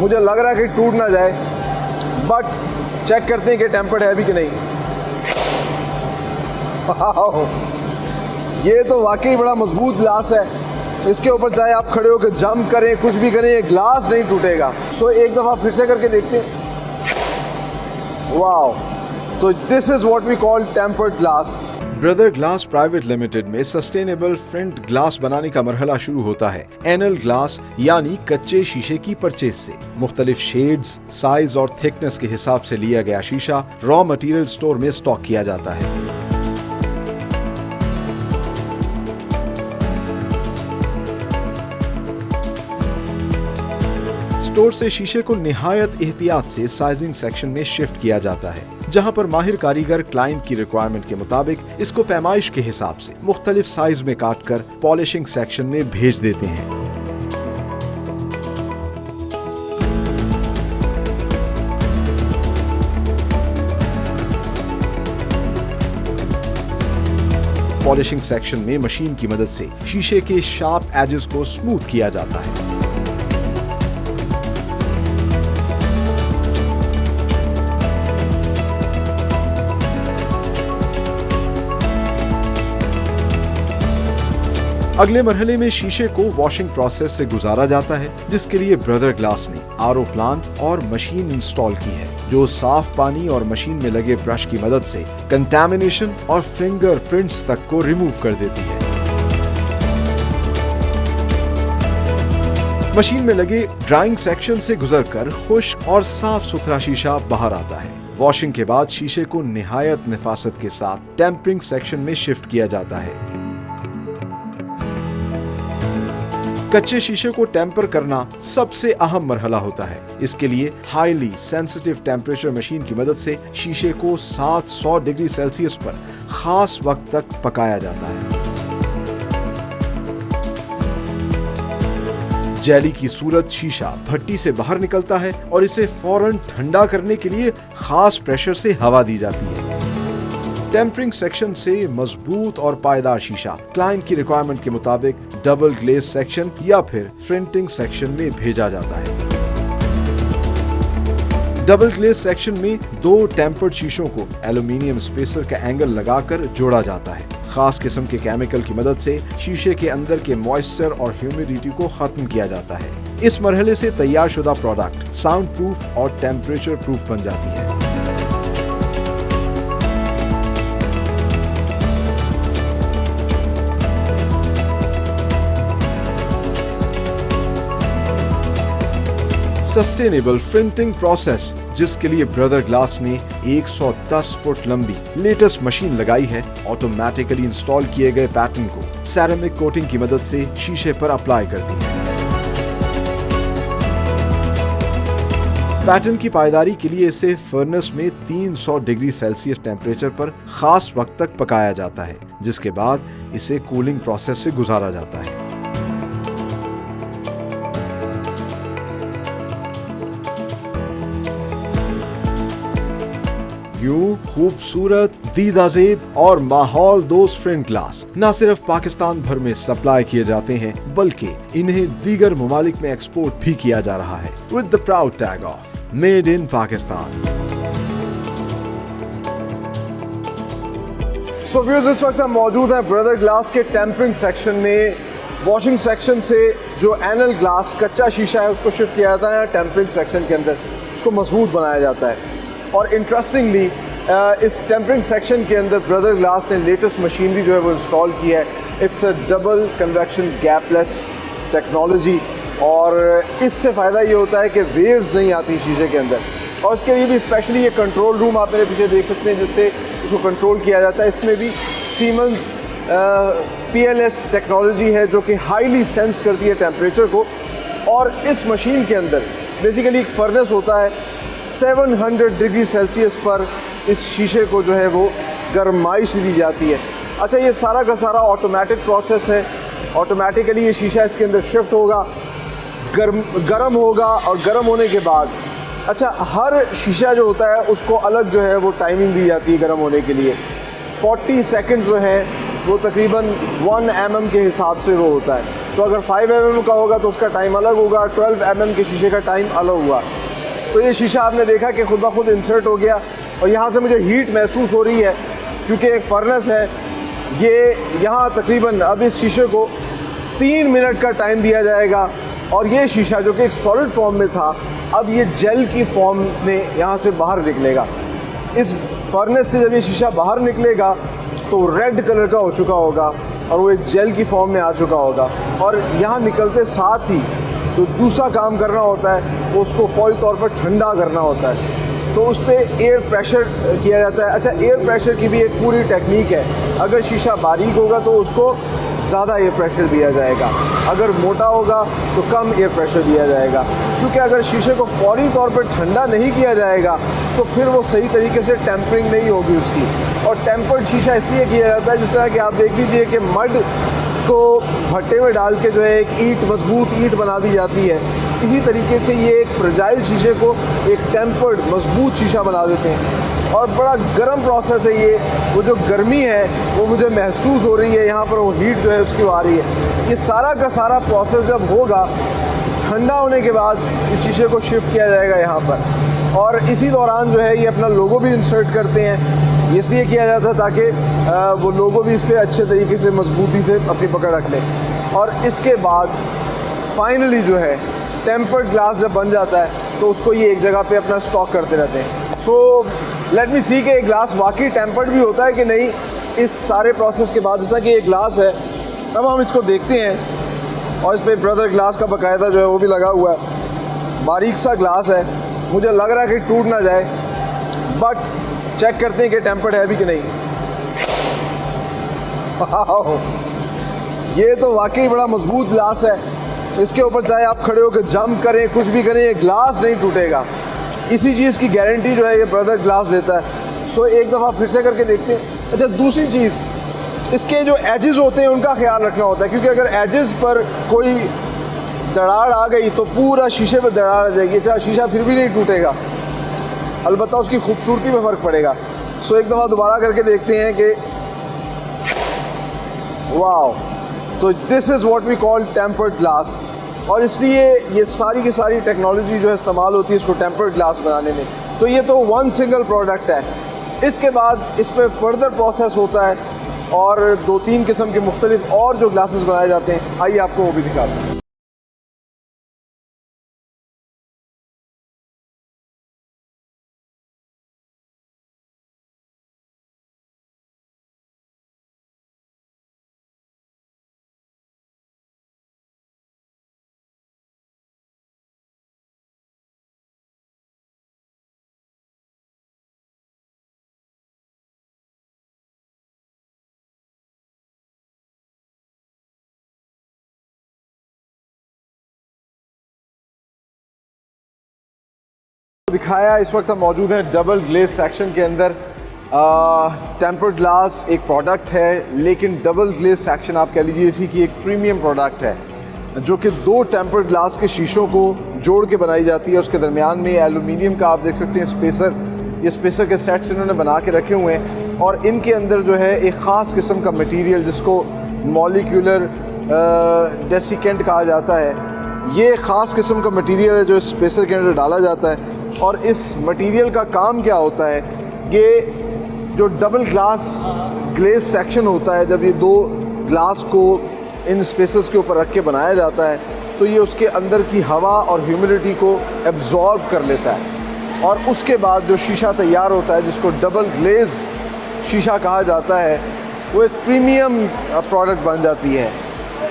मुझे लग रहा है कि टूट ना जाए, बट चेक करते हैं कि टेम्पर्ड है भी कि नहीं। ये तो वाकई बड़ा मजबूत ग्लास है, इसके ऊपर चाहे आप खड़े होकर जंप करें, कुछ भी करें, ये ग्लास नहीं टूटेगा। सो एक दफ़ा फिर से करके देखते हैं। Wow, so this is what we call tempered glass. Brother glass private limited में सस्टेनेबल फ्रंट ग्लास बनाने का मरहला शुरू होता है एनल ग्लास यानी कच्चे शीशे की परचेज से। मुख्तलिफ शेड्स, साइज और थिकनेस के हिसाब से लिया गया शीशा रॉ मटेरियल स्टोर में स्टॉक किया जाता है। स्टोर से शीशे को निहायत एहतियात से साइजिंग सेक्शन में शिफ्ट किया जाता है, जहां पर माहिर कारीगर क्लाइंट की रिक्वायरमेंट के मुताबिक इसको पैमाइश के हिसाब से मुख्तलिफ साइज में काट कर पॉलिशिंग सेक्शन में भेज देते हैं। पॉलिशिंग सेक्शन में मशीन की मदद से शीशे के शार्प एजेस को स्मूथ किया जाता है। अगले मरहले में शीशे को वॉशिंग प्रोसेस से गुजारा जाता है, जिसके लिए ब्रदर ग्लास ने आरओ प्लांट और मशीन इंस्टॉल की है, जो साफ पानी और मशीन में लगे ब्रश की मदद से कंटामिनेशन और फिंगरप्रिंट्स तक को रिमूव कर देती है। मशीन में लगे ड्राइंग सेक्शन से गुजरकर खुश्क और साफ सुथरा शीशा बाहर आता है। वॉशिंग के बाद शीशे को निहायत निफासत के साथ टेम्परिंग सेक्शन में शिफ्ट किया जाता है। कच्चे शीशे को टेम्पर करना सबसे अहम मरहला होता है। इसके लिए हाईली सेंसिटिव टेम्परेचर मशीन की मदद से शीशे को 700 डिग्री सेल्सियस पर खास वक्त तक पकाया जाता है। जेली की सूरत शीशा भट्टी से बाहर निकलता है और इसे फौरन ठंडा करने के लिए खास प्रेशर से हवा दी जाती है। टेम्परिंग सेक्शन से मजबूत और पायदार शीशा क्लाइंट की रिक्वायरमेंट के मुताबिक डबल ग्लेज सेक्शन या फिर फ्रंटिंग सेक्शन में भेजा जाता है। डबल ग्लेज सेक्शन में दो टेम्पर्ड शीशों को एल्यूमिनियम स्पेसर का एंगल लगाकर जोड़ा जाता है। खास किस्म के केमिकल की मदद से शीशे के अंदर के मॉइस्चर और ह्यूमिडिटी को खत्म किया जाता है। इस मरहले से तैयार शुदा प्रोडक्ट साउंड प्रूफ और टेम्परेचर प्रूफ बन जाती है। सस्टेनेबल प्रिंटिंग प्रोसेस, जिसके लिए ब्रदर ग्लास ने 110 फुट लंबी लेटेस्ट मशीन लगाई है, ऑटोमेटिकली इंस्टॉल किए गए पैटर्न को सेरेमिक कोटिंग की मदद से शीशे पर अप्लाई करती है। पैटर्न की पायदारी के लिए इसे फर्नेस में 300 डिग्री सेल्सियस टेम्परेचर पर खास वक्त तक पकाया जाता है, जिसके बाद इसे कूलिंग प्रोसेस से गुजारा जाता है। यूं खूबसूरत, दीदाजेब और माहौल दोस्त फ्रंट ग्लास न सिर्फ पाकिस्तान भर में सप्लाई किए जाते हैं, बल्कि इन्हें दीगर ममालिक में एक्सपोर्ट भी किया जा रहा है with the proud tag of made in Pakistan. So viewers, इस वक्त हम मौजूद हैं ब्रदर ग्लास के टेम्परिंग सेक्शन में। वॉशिंग सेक्शन से जो एनल ग्लास कच्चा शीशा है उसको शिफ्ट किया जाता है टेम्परिंग सेक्शन के अंदर, उसको मजबूत बनाया जाता है। और इंटरेस्टिंगली इस टेम्परिंग सेक्शन के अंदर ब्रदर ग्लास ने लेटेस्ट मशीनरी जो है वो इंस्टॉल की है। It's a double convection gapless technology, और इससे फ़ायदा ये होता है कि वेव्स नहीं आती शीशे के अंदर। और इसके लिए भी स्पेशली ये कंट्रोल रूम आप मेरे पीछे देख सकते हैं, जिससे उसको कंट्रोल किया जाता है। इसमें भी सीमेंस PLS टेक्नोलॉजी है जो कि हाईली सेंस करती है टेम्परेचर को। और इस मशीन के अंदर बेसिकली एक फर्नेस होता है, 700 डिग्री सेल्सियस पर इस शीशे को जो है वो गर्माइश दी जाती है। अच्छा, ये सारा का सारा ऑटोमेटिक प्रोसेस है। ऑटोमेटिकली ये शीशा इसके अंदर शिफ्ट होगा, गर्म होगा, और गर्म होने के बाद अच्छा हर शीशा जो होता है उसको अलग जो है वो टाइमिंग दी जाती है गर्म होने के लिए। 40 सेकंड जो है वो तकरीबन 1 mm के हिसाब से वो होता है। तो अगर 5 mm का होगा तो उसका टाइम अलग होगा, 12 mm के शीशे का टाइम अलग हुआ। तो ये शीशा आपने देखा कि खुद ब खुद इंसर्ट हो गया और यहाँ से मुझे हीट महसूस हो रही है क्योंकि एक फर्नेस है। ये यहाँ तकरीबन अब इस शीशे को 3 मिनट का टाइम दिया जाएगा और ये शीशा जो कि एक सॉलिड फॉर्म में था अब ये जेल की फॉर्म में यहाँ से बाहर निकलेगा। इस फर्नेस से जब ये शीशा बाहर निकलेगा तो रेड कलर का हो चुका होगा और वो एक जेल की फॉर्म में आ चुका होगा और यहाँ निकलते साथ ही जो दूसरा काम करना होता है वो उसको फौरी तौर पर ठंडा करना होता है। तो उस पर एयर प्रेशर किया जाता है। अच्छा, एयर प्रेशर की भी एक पूरी टेक्निक है। अगर शीशा बारीक होगा तो उसको ज़्यादा एयर प्रेशर दिया जाएगा, अगर मोटा होगा तो कम एयर प्रेशर दिया जाएगा, क्योंकि अगर शीशे को फौरी तौर पर ठंडा नहीं किया जाएगा तो फिर वो सही तरीके से टेम्परिंग नहीं होगी उसकी। और टेम्पर्ड शीशा इसलिए किया जाता है, जिस तरह कि आप देख लीजिए कि मड को भट्टे में डाल के जो है एक ईंट, मजबूत ईंट बना दी जाती है, इसी तरीके से ये एक फ्रेजाइल शीशे को एक टेम्पर्ड मजबूत शीशा बना देते हैं। और बड़ा गर्म प्रोसेस है ये। वो जो गर्मी है वो मुझे महसूस हो रही है, यहाँ पर वो हीट जो है उसकी आ रही है। ये सारा का सारा प्रोसेस जब होगा, ठंडा होने के बाद इस शीशे को शिफ्ट किया जाएगा यहाँ पर और इसी दौरान जो है ये अपना लोगो भी इंसर्ट करते हैं। इसलिए किया जाता है ताकि वो लोगो भी इस पर अच्छे तरीके से मजबूती से अपनी पकड़ रख लें। और इसके बाद फाइनली जो है टेम्पर्ड ग्लास जब बन जाता है तो उसको ये एक जगह पे अपना स्टॉक करते रहते हैं। सो लेट मी सी कि एक ग्लास वाकई टेम्पर्ड भी होता है कि नहीं इस सारे प्रोसेस के बाद। जैसा कि ये ग्लास है, अब हम इसको देखते हैं और इस पर ब्रदर ग्लास का बाकायदा जो है वो भी लगा हुआ है। बारीक सा ग्लास है, मुझे लग रहा है कि टूट ना जाए, बट चेक करते हैं कि टेम्पर्ड है भी कि नहीं। ये तो वाकई बड़ा मजबूत ग्लास है। इसके ऊपर चाहे आप खड़े होकर जंप करें, कुछ भी करें, ये ग्लास नहीं टूटेगा। इसी चीज़ की गारंटी जो है ये ब्रदर ग्लास देता है। सो एक दफ़ा फिर से करके देखते हैं। अच्छा, दूसरी चीज़, इसके जो एजेस होते हैं उनका ख्याल रखना होता है, क्योंकि अगर एजेस पर कोई दरार आ गई तो पूरा शीशे पर दरार आ जाएगी। अच्छा, शीशा फिर भी नहीं टूटेगा, अलबत्ता उसकी खूबसूरती में फ़र्क पड़ेगा। सो एक दफ़ा दोबारा करके देखते हैं कि wow, so this is what we call tempered glass. और इसलिए ये सारी की सारी टेक्नोलॉजी जो है इस्तेमाल होती है इसको टेम्पर्ड ग्लास बनाने में। तो ये तो वन सिंगल प्रोडक्ट है। इसके बाद इस पर फर्दर प्रोसेस होता है और 2-3 किस्म के मुख्तलिफ और जो ग्लासेस बनाए जाते हैं, आइए आपको वो भी दिखाते हैं। दिखाया इस वक्त हम मौजूद हैं डबल ग्लेज सेक्शन के अंदर। टेम्पर्ड ग्लास एक प्रोडक्ट है, लेकिन डबल ग्लेज सेक्शन आप कह लीजिए इसी की एक प्रीमियम प्रोडक्ट है, जो कि 2 टेम्पर्ड ग्लास के शीशों को जोड़ के बनाई जाती है। उसके दरमियान में एलुमिनियम का आप देख सकते हैं स्पेसर, ये स्पेसर के सेट्स इन्होंने बना के रखे हुए हैं और इनके अंदर जो है एक ख़ास किस्म का मटीरियल जिसको मॉलिक्यूलर डेसिकेंट कहा जाता है, ये ख़ास किस्म का मटीरियल है जो स्पेसर के अंदर डाला जाता है। और इस मटेरियल का काम क्या होता है, ये जो डबल ग्लास ग्लेज सेक्शन होता है, जब ये 2 ग्लास को इन स्पेसेस के ऊपर रख के बनाया जाता है तो ये उसके अंदर की हवा और ह्यूमिडिटी को एब्जॉर्ब कर लेता है और उसके बाद जो शीशा तैयार होता है, जिसको डबल ग्लेज शीशा कहा जाता है, वो एक प्रीमियम प्रोडक्ट बन जाती है।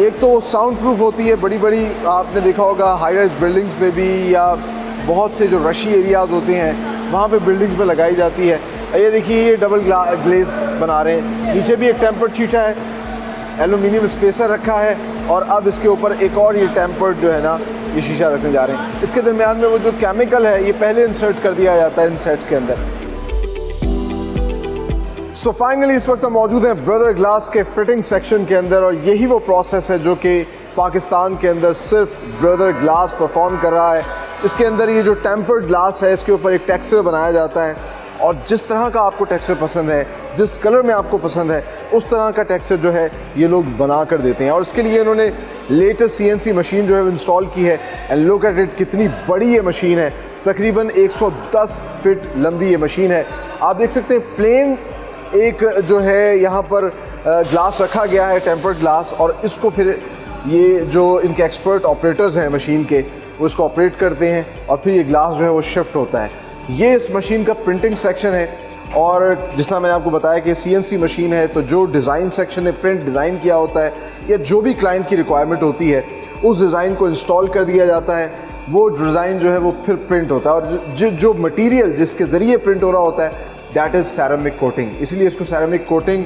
एक तो वो साउंड प्रूफ होती है, बड़ी बड़ी आपने देखा होगा हाई राइज बिल्डिंग्स पे भी या बहुत से जो रशी एरियाज़ होते हैं वहाँ पे बिल्डिंग्स पे लगाई जाती है। ये देखिए ये डबल ग्लेज बना रहे हैं, नीचे भी एक टेम्पर्ड शीशा है, एलुमिनियम स्पेसर रखा है और अब इसके ऊपर एक और ये टेम्पर्ड जो है ना ये शीशा रखने जा रहे हैं। इसके दरमियान में वो जो केमिकल है ये पहले इंसर्ट कर दिया जाता है इन सेट्स के अंदर। सो फाइनली इस वक्त हम मौजूद हैं ब्रदर ग्लास के फिटिंग सेक्शन के अंदर और यही वो प्रोसेस है जो कि पाकिस्तान के अंदर सिर्फ ब्रदर ग्लास परफॉर्म कर रहा है। इसके अंदर ये जो टेम्पर्ड ग्लास है इसके ऊपर एक टेक्सचर बनाया जाता है और जिस तरह का आपको टेक्सचर पसंद है, जिस कलर में आपको पसंद है, उस तरह का टेक्सचर जो है ये लोग बना कर देते हैं। और इसके लिए इन्होंने लेटेस्ट CNC मशीन जो है इंस्टॉल की है। एंड लुक एट इट, कितनी बड़ी ये मशीन है, तकरीबन 110 फीट लंबी ये मशीन है। आप देख सकते हैं प्लेन एक जो है यहाँ पर ग्लास रखा गया है, टेम्पर्ड ग्लास, और इसको फिर ये जो इनके एक्सपर्ट ऑपरेटर्स हैं मशीन के, वो इसको ऑपरेट करते हैं और फिर ये ग्लास जो है वो शिफ्ट होता है। ये इस मशीन का प्रिंटिंग सेक्शन है, और जिस तरह मैंने आपको बताया कि CNC मशीन है, तो जो डिज़ाइन सेक्शन ने प्रिंट डिज़ाइन किया होता है या जो भी क्लाइंट की रिक्वायरमेंट होती है उस डिज़ाइन को इंस्टॉल कर दिया जाता है। वो डिज़ाइन जो है वो फिर प्रिंट होता है, और जो मटीरियल जिसके ज़रिए प्रिंट हो रहा होता है दैट इज़ सैरामिक कोटिंग। इसीलिए इसको सैरामिक कोटिंग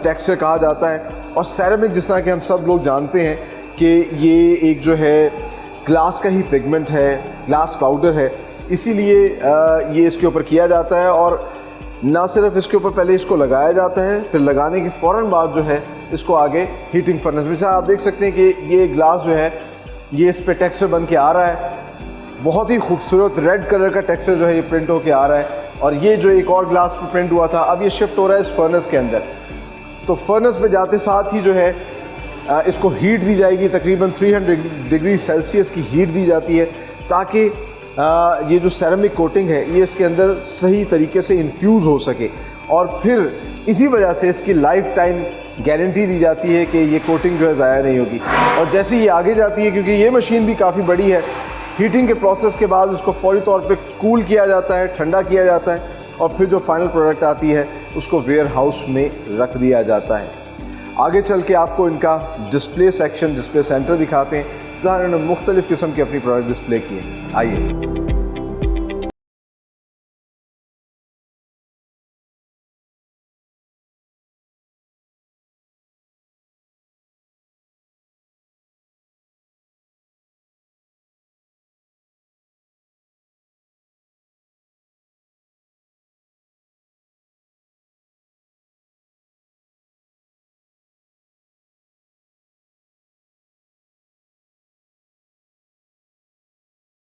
टेक्सचर कहा जाता है। और सैरामिक, जिस तरह कि हम सब लोग जानते हैं कि ये एक जो है ग्लास का ही पिगमेंट है, ग्लास पाउडर है, इसीलिए ये इसके ऊपर किया जाता है। और ना सिर्फ इसके ऊपर पहले इसको लगाया जाता है, फिर लगाने के फ़ौरन बाद जो है इसको आगे हीटिंग फर्नेस में, आप देख सकते हैं कि ये ग्लास जो है ये इस पे टेक्सचर बन के आ रहा है। बहुत ही खूबसूरत रेड कलर का टेक्सचर जो है ये प्रिंट होके आ रहा है। और ये जो एक और ग्लास पर प्रिंट हुआ था, अब ये शिफ्ट हो रहा है इस फर्नेस के अंदर। तो फर्नेस में जाते साथ ही जो है इसको हीट दी जाएगी, तकरीबन 300 डिग्री सेल्सियस की हीट दी जाती है, ताकि ये जो सेरेमिक कोटिंग है ये इसके अंदर सही तरीके से इन्फ्यूज़ हो सके। और फिर इसी वजह से इसकी लाइफ टाइम गारंटी दी जाती है कि ये कोटिंग जो है ज़ाया नहीं होगी। और जैसे ये आगे जाती है, क्योंकि ये मशीन भी काफ़ी बड़ी है, हीटिंग के प्रोसेस के बाद उसको फौरी तौर पे कूल किया जाता है, ठंडा किया जाता है, और फिर जो फाइनल प्रोडक्ट आती है उसको वेयर हाउस में रख दिया जाता है। आगे चल के आपको इनका डिस्प्ले सेक्शन, डिस्प्ले सेंटर दिखाते हैं, जहाँ इन्होंने मुख्तलिफ़ किस्म की अपनी प्रोडक्ट डिस्प्ले किए। आइए।